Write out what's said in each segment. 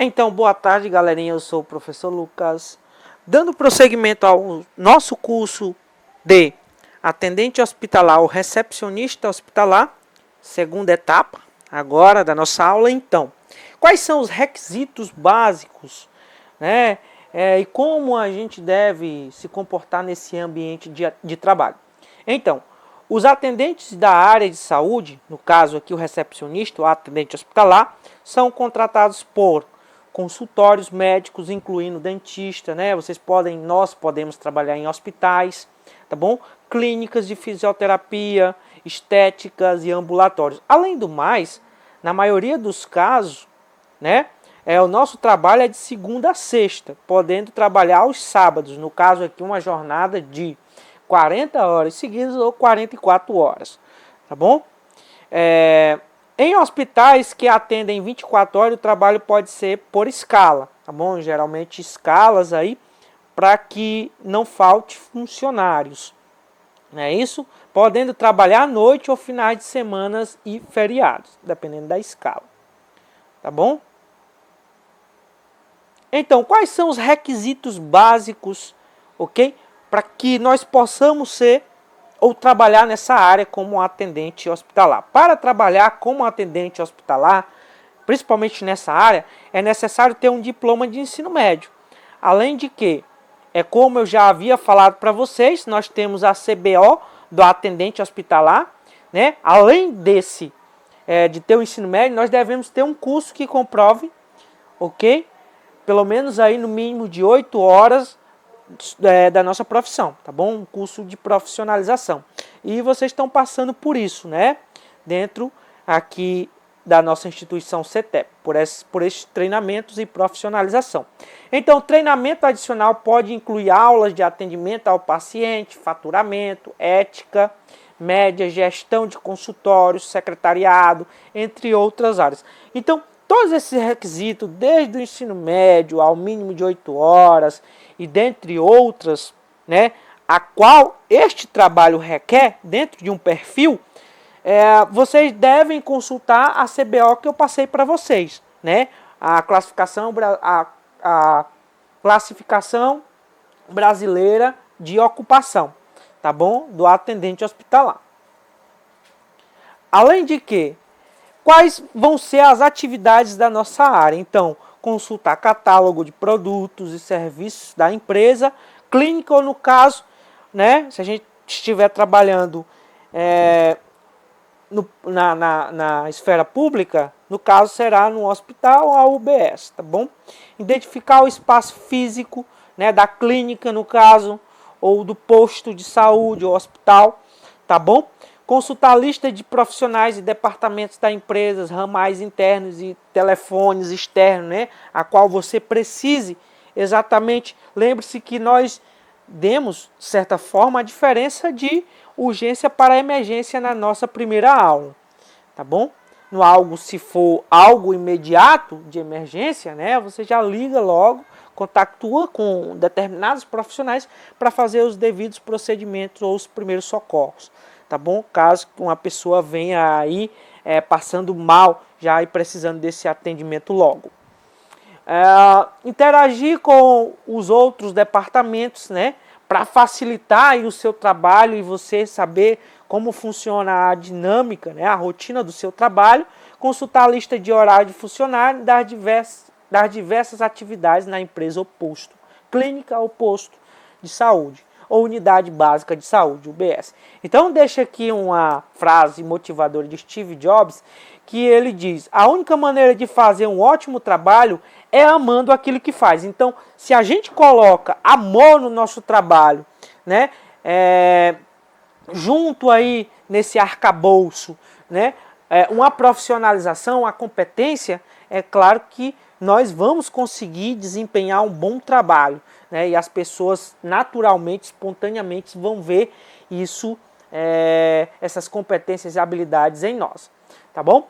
Então, boa tarde, galerinha. Eu sou o professor Lucas, dando prosseguimento ao nosso curso de atendente hospitalar ou recepcionista hospitalar, segunda etapa, agora da nossa aula. Então, quais são os requisitos básicos, né? E como a gente deve se comportar nesse ambiente de trabalho? Então, os atendentes da área de saúde, no caso aqui o recepcionista, o atendente hospitalar, são contratados por consultórios médicos, incluindo dentista, né? Nós podemos trabalhar em hospitais, tá bom? Clínicas de fisioterapia, estéticas e ambulatórios. Além do mais, na maioria dos casos, né? O nosso trabalho é de segunda a sexta, podendo trabalhar aos sábados, no caso aqui uma jornada de 40 horas seguidas ou 44 horas, tá bom? Em hospitais que atendem 24 horas, o trabalho pode ser por escala, tá bom? Geralmente escalas aí para que não falte funcionários, não é isso? Podendo trabalhar à noite ou finais de semanas e feriados, dependendo da escala, tá bom? Então, quais são os requisitos básicos, ok? Para que nós possamos ser ou trabalhar nessa área como atendente hospitalar. Para trabalhar como atendente hospitalar, principalmente nessa área, é necessário ter um diploma de ensino médio. Além de que, como eu já havia falado para vocês, nós temos a CBO do atendente hospitalar, né? Além de ter o ensino médio, nós devemos ter um curso que comprove, ok? Pelo menos aí no mínimo de 8 horas da nossa profissão, tá bom? Um curso de profissionalização. E vocês estão passando por isso, né? Dentro aqui da nossa instituição CETEP, por esses treinamentos e profissionalização. Então, o treinamento adicional pode incluir aulas de atendimento ao paciente, faturamento, ética, média, gestão de consultórios, secretariado, entre outras áreas. Então, todos esses requisitos, desde o ensino médio ao mínimo de 8 horas e dentre outras, né, a qual este trabalho requer dentro de um perfil, vocês devem consultar a CBO que eu passei para vocês, né? A classificação brasileira de ocupação, tá bom? Do atendente hospitalar. Além de que, quais vão ser as atividades da nossa área? Então, consultar catálogo de produtos e serviços da empresa, clínica ou no caso, né, se a gente estiver trabalhando na esfera pública, no caso será no hospital ou a UBS, tá bom? Identificar o espaço físico, né, da clínica no caso, ou do posto de saúde ou hospital, tá bom? Consultar a lista de profissionais e departamentos da empresa, ramais internos e telefones externos, né? A qual você precise exatamente. Lembre-se que nós demos, de certa forma, a diferença de urgência para emergência na nossa primeira aula, tá bom? Se for algo imediato de emergência, né? Você já liga logo, contactua com determinados profissionais para fazer os devidos procedimentos ou os primeiros socorros. Tá bom? Caso uma pessoa venha aí passando mal, já aí precisando desse atendimento logo. Interagir com os outros departamentos, né? Para facilitar aí o seu trabalho e você saber como funciona a dinâmica, né? A rotina do seu trabalho. Consultar a lista de horário de funcionário das diversas atividades na empresa ou posto. Clínica ou posto de saúde. Ou unidade básica de saúde, UBS. Então deixa aqui uma frase motivadora de Steve Jobs, que ele diz: a única maneira de fazer um ótimo trabalho é amando aquilo que faz. Então, se a gente coloca amor no nosso trabalho, né, junto aí nesse arcabouço, né, uma profissionalização, a competência, é claro que nós vamos conseguir desempenhar um bom trabalho, né? E as pessoas naturalmente, espontaneamente vão ver isso, essas competências e habilidades em nós, tá bom?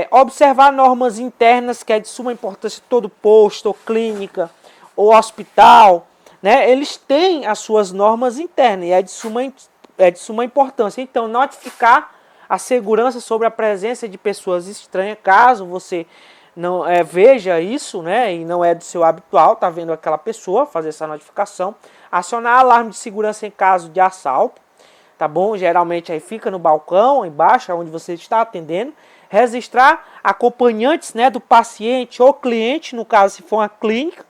Observar normas internas, que é de suma importância, todo posto, ou clínica, ou hospital, né? Eles têm as suas normas internas e é de suma importância. Então, notificar a segurança sobre a presença de pessoas estranhas, caso você não veja isso, né, e não é do seu habitual, tá vendo aquela pessoa, fazer essa notificação, acionar alarme de segurança em caso de assalto, tá bom? Geralmente aí fica no balcão, embaixo, onde você está atendendo, registrar acompanhantes, né, do paciente ou cliente, no caso se for uma clínica,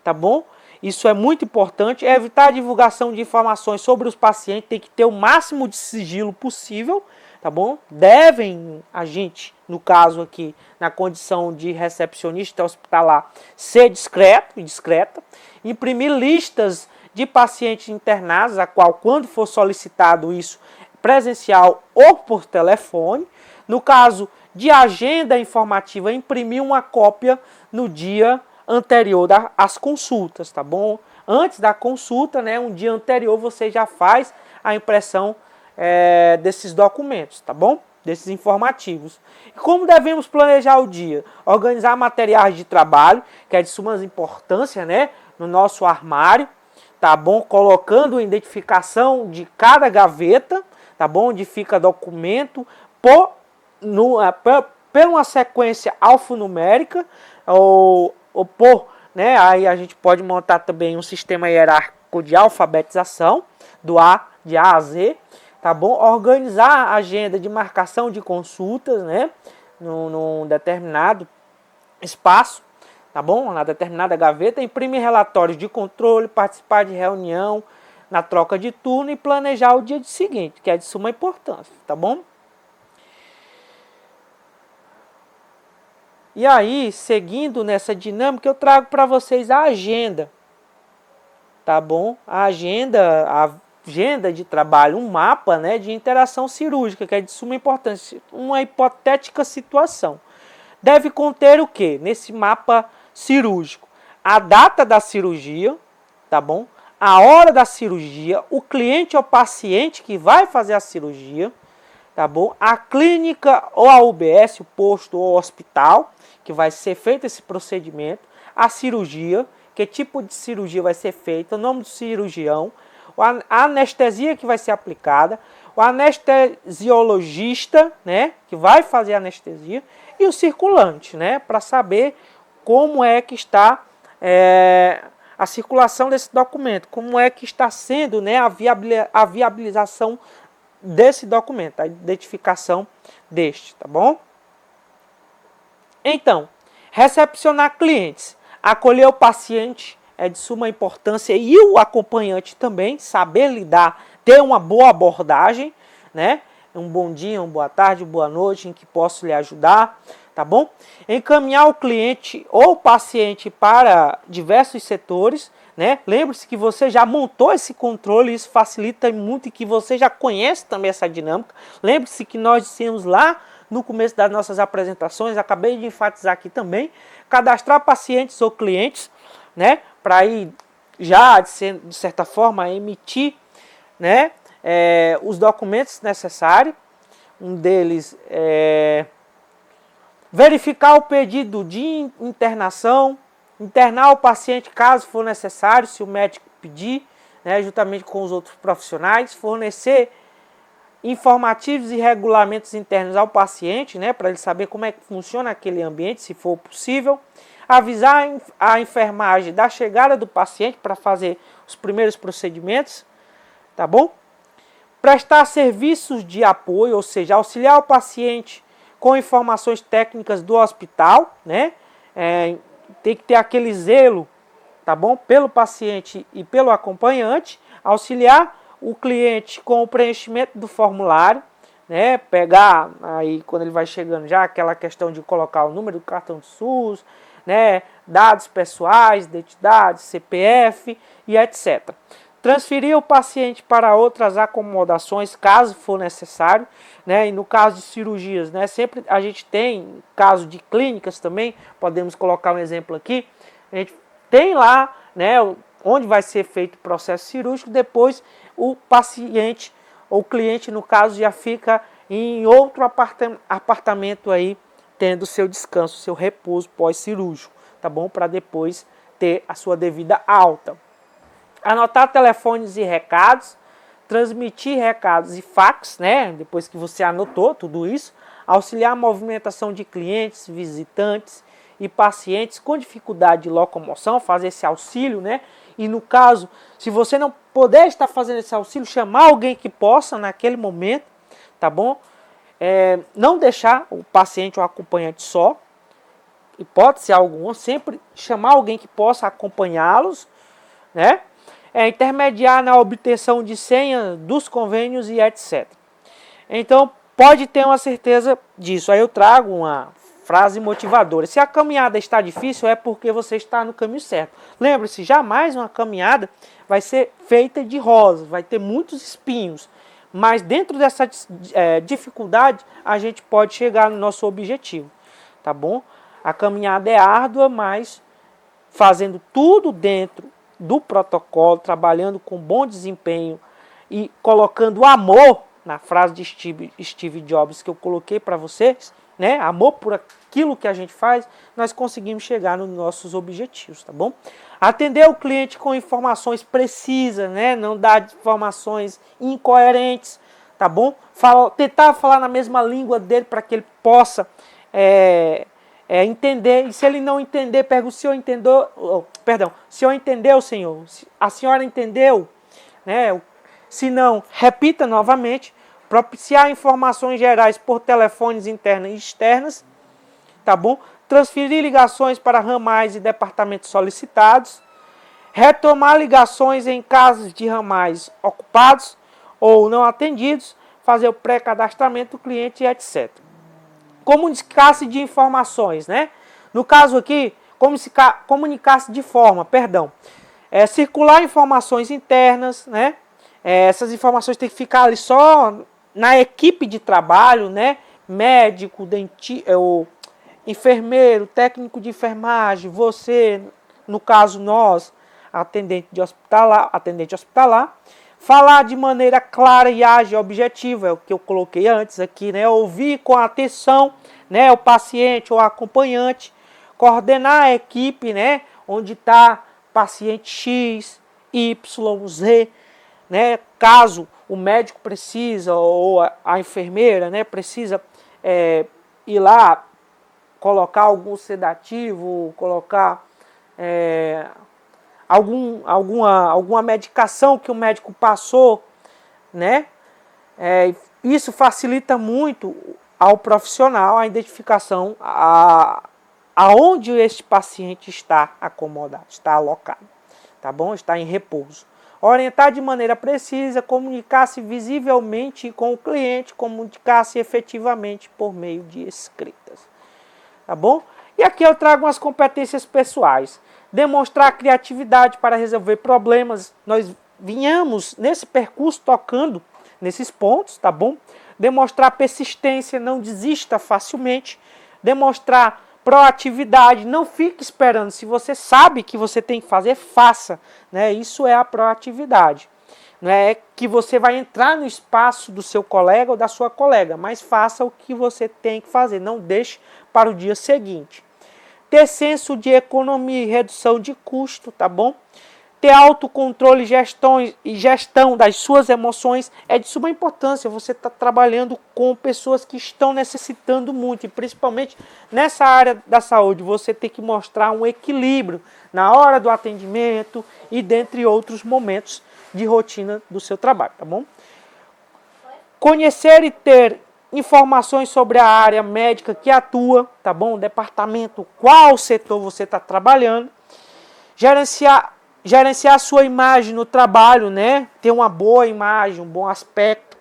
tá bom? Isso é muito importante, evitar a divulgação de informações sobre os pacientes, tem que ter o máximo de sigilo possível, tá bom? Devem, a gente, no caso aqui, na condição de recepcionista hospitalar, ser discreto e discreta, imprimir listas de pacientes internados, a qual, quando for solicitado isso, presencial ou por telefone. No caso de agenda informativa, imprimir uma cópia no dia anterior às consultas, tá bom? Antes da consulta, né, um dia anterior, você já faz a impressão desses documentos, tá bom? Desses informativos. E como devemos planejar o dia? Organizar materiais de trabalho, que é de suma importância, né, no nosso armário, tá bom? Colocando a identificação de cada gaveta, tá bom? Onde fica documento por uma sequência alfanumérica ou por, né? Aí a gente pode montar também um sistema hierárquico de alfabetização de A a Z, tá bom? Organizar a agenda de marcação de consultas, né? Num determinado espaço, tá bom? Na determinada gaveta, imprimir relatórios de controle, participar de reunião na troca de turno e planejar o dia seguinte, que é de suma importância, tá bom? E aí, seguindo nessa dinâmica, eu trago para vocês a agenda, tá bom? A agenda de trabalho, um mapa, né, de interação cirúrgica, que é de suma importância, uma hipotética situação. Deve conter o quê? Nesse mapa cirúrgico, a data da cirurgia, tá bom? A hora da cirurgia, o cliente ou paciente que vai fazer a cirurgia, tá bom? A clínica ou a UBS, o posto ou o hospital, que vai ser feito esse procedimento, a cirurgia, que tipo de cirurgia vai ser feita, o nome do cirurgião, a anestesia que vai ser aplicada, o anestesiologista, né, que vai fazer a anestesia, e o circulante, né, para saber como é que está a circulação desse documento, como é que está sendo, né, a viabilização desse documento, a identificação deste, tá bom? Então, recepcionar clientes, acolher o paciente é de suma importância e o acompanhante também, saber lidar, ter uma boa abordagem, né? Um bom dia, uma boa tarde, uma boa noite, em que posso lhe ajudar, tá bom? Encaminhar o cliente ou o paciente para diversos setores, né? Lembre-se que você já montou esse controle, isso facilita muito e que você já conhece também essa dinâmica. Lembre-se que nós dissemos lá no começo das nossas apresentações, acabei de enfatizar aqui também, cadastrar pacientes ou clientes, né? Para ir já, de certa forma, emitir, né, os documentos necessários. Um deles é verificar o pedido de internação, internar o paciente caso for necessário, se o médico pedir, né, juntamente com os outros profissionais, fornecer informativos e regulamentos internos ao paciente, né, para ele saber como é que funciona aquele ambiente, se for possível, avisar a enfermagem da chegada do paciente para fazer os primeiros procedimentos, tá bom? Prestar serviços de apoio, ou seja, auxiliar o paciente com informações técnicas do hospital, né? Tem que ter aquele zelo, tá bom? Pelo paciente e pelo acompanhante, auxiliar o cliente com o preenchimento do formulário, né? Pegar aí quando ele vai chegando já aquela questão de colocar o número do cartão de SUS, né? Dados pessoais, identidade, CPF e etc. Transferir o paciente para outras acomodações, caso for necessário, né? E no caso de cirurgias, né? Sempre a gente tem, caso de clínicas também, podemos colocar um exemplo aqui, a gente tem lá, né, onde vai ser feito o processo cirúrgico, depois o paciente, ou cliente, no caso, já fica em outro apartamento aí, tendo seu descanso, seu repouso pós-cirúrgico, tá bom? Para depois ter a sua devida alta. Anotar telefones e recados, transmitir recados e fax, né? Depois que você anotou tudo isso, auxiliar a movimentação de clientes, visitantes e pacientes com dificuldade de locomoção, fazer esse auxílio, né? E no caso, se você não puder estar fazendo esse auxílio, chamar alguém que possa naquele momento, tá bom? Não deixar o paciente ou acompanhante só, hipótese alguma, sempre chamar alguém que possa acompanhá-los, né? Intermediar na obtenção de senha dos convênios e etc. Então, pode ter uma certeza disso. Aí eu trago uma frase motivadora. Se a caminhada está difícil, é porque você está no caminho certo. Lembre-se, jamais uma caminhada vai ser feita de rosas, vai ter muitos espinhos. Mas dentro dessa dificuldade, a gente pode chegar no nosso objetivo, tá bom? A caminhada é árdua, mas fazendo tudo dentro do protocolo, trabalhando com bom desempenho e colocando amor na frase de Steve Jobs que eu coloquei para vocês, né? Amor por aquilo que a gente faz, nós conseguimos chegar nos nossos objetivos, tá bom? Atender o cliente com informações precisas, né? Não dar informações incoerentes, tá bom? Tentar falar na mesma língua dele para que ele possa entender. E se ele não entender, pergunta: se eu entendeu, se eu entendeu, senhor? A senhora entendeu? Né? Se não, repita novamente. Propiciar informações gerais por telefones internas e externas, tá bom? Transferir ligações para ramais e departamentos solicitados. Retomar ligações em casos de ramais ocupados ou não atendidos. Fazer o pré-cadastramento do cliente, etc. Comunicar-se de informações, né? No caso aqui, comunicar-se de forma, circular informações internas, né? Essas informações têm que ficar ali só na equipe de trabalho, né? Médico, enfermeiro, técnico de enfermagem, você, no caso nós, atendente hospitalar, falar de maneira clara e ágil e objetiva, é o que eu coloquei antes aqui, né? Ouvir com atenção, né, o paciente ou acompanhante, coordenar a equipe, né, onde está paciente X, Y, Z, né? Caso o médico precisa ou a enfermeira, né, precisa ir lá colocar algum sedativo, colocar alguma medicação que o médico passou, né? Isso facilita muito ao profissional a identificação aonde este paciente está acomodado, está alocado, tá bom? Está em repouso. Orientar de maneira precisa, comunicar-se visivelmente com o cliente, comunicar-se efetivamente por meio de escritas, tá bom? E aqui eu trago umas competências pessoais. Demonstrar criatividade para resolver problemas. Nós vinhamos nesse percurso tocando nesses pontos, tá bom? Demonstrar persistência, não desista facilmente. Demonstrar proatividade, não fique esperando. Se você sabe que você tem que fazer, faça, né? Isso é a proatividade. Não é que você vai entrar no espaço do seu colega ou da sua colega, mas faça o que você tem que fazer, não deixe para o dia seguinte. Ter senso de economia e redução de custo, tá bom? Ter autocontrole e gestão das suas emoções é de suma importância. Você está trabalhando com pessoas que estão necessitando muito, e principalmente nessa área da saúde, você tem que mostrar um equilíbrio na hora do atendimento e dentre outros momentos de rotina do seu trabalho, tá bom? Conhecer e ter informações sobre a área médica que atua, tá bom? O departamento, qual setor você está trabalhando. Gerenciar a sua imagem no trabalho, né? Ter uma boa imagem, um bom aspecto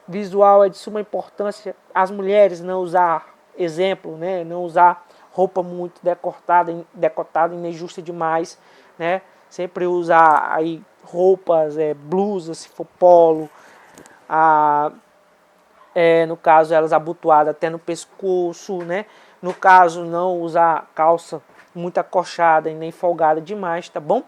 visual é de suma importância. As mulheres não usar exemplo, né? Não usar roupa muito decotada e nem justa demais, né? Sempre usar aí roupas, blusas, se for polo, no caso elas abotoadas até no pescoço, né? No caso não usar calça muito acolchada e nem folgada demais, tá bom?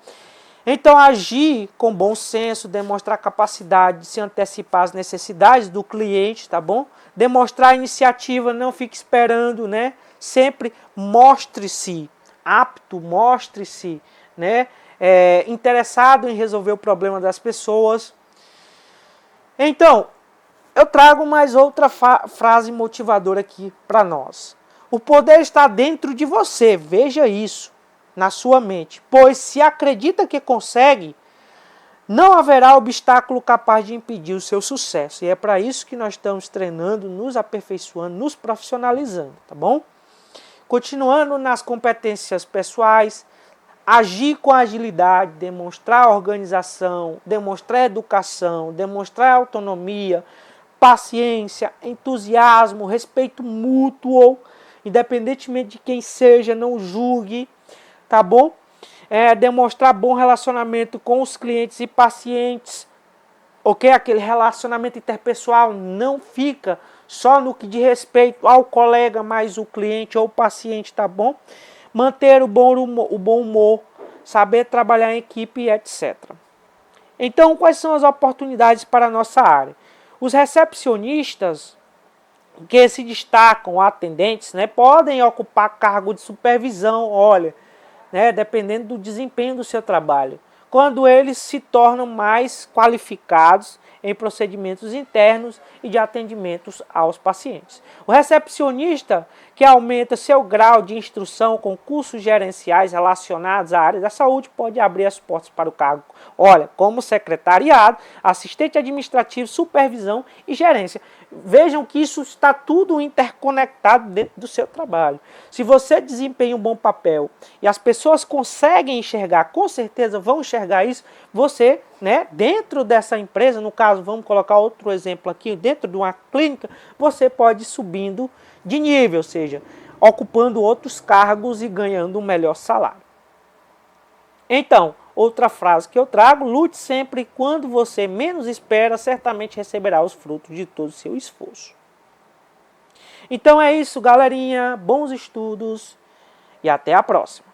Então agir com bom senso, demonstrar capacidade de se antecipar às necessidades do cliente, tá bom? Demonstrar iniciativa, não fique esperando, né? Sempre mostre-se apto, mostre-se, né? Interessado em resolver o problema das pessoas. Então, eu trago mais outra frase motivadora aqui para nós. O poder está dentro de você, veja isso na sua mente. Pois se acredita que consegue, não haverá obstáculo capaz de impedir o seu sucesso. E é para isso que nós estamos treinando, nos aperfeiçoando, nos profissionalizando, tá bom? Continuando nas competências pessoais, agir com agilidade, demonstrar organização, demonstrar educação, demonstrar autonomia, paciência, entusiasmo, respeito mútuo, independentemente de quem seja, não julgue, tá bom? Demonstrar bom relacionamento com os clientes e pacientes, ok? Aquele relacionamento interpessoal não fica só no que diz respeito ao colega, mais o cliente ou o paciente, tá bom? Manter o bom humor, saber trabalhar em equipe, etc. Então, quais são as oportunidades para a nossa área? Os recepcionistas que se destacam, atendentes, né, podem ocupar cargo de supervisão, olha, né, dependendo do desempenho do seu trabalho, quando eles se tornam mais qualificados em procedimentos internos e de atendimentos aos pacientes. O recepcionista que aumenta seu grau de instrução com cursos gerenciais relacionados à área da saúde pode abrir as portas para o cargo, olha, como secretariado, assistente administrativo, supervisão e gerência. Vejam que isso está tudo interconectado dentro do seu trabalho. Se você desempenha um bom papel e as pessoas conseguem enxergar, com certeza vão enxergar isso, você, né, dentro dessa empresa, no caso, vamos colocar outro exemplo aqui, dentro de uma clínica, você pode ir subindo de nível, ou seja, ocupando outros cargos e ganhando um melhor salário. Então, outra frase que eu trago, lute sempre quando você menos espera, certamente receberá os frutos de todo o seu esforço. Então é isso, galerinha, bons estudos e até a próxima.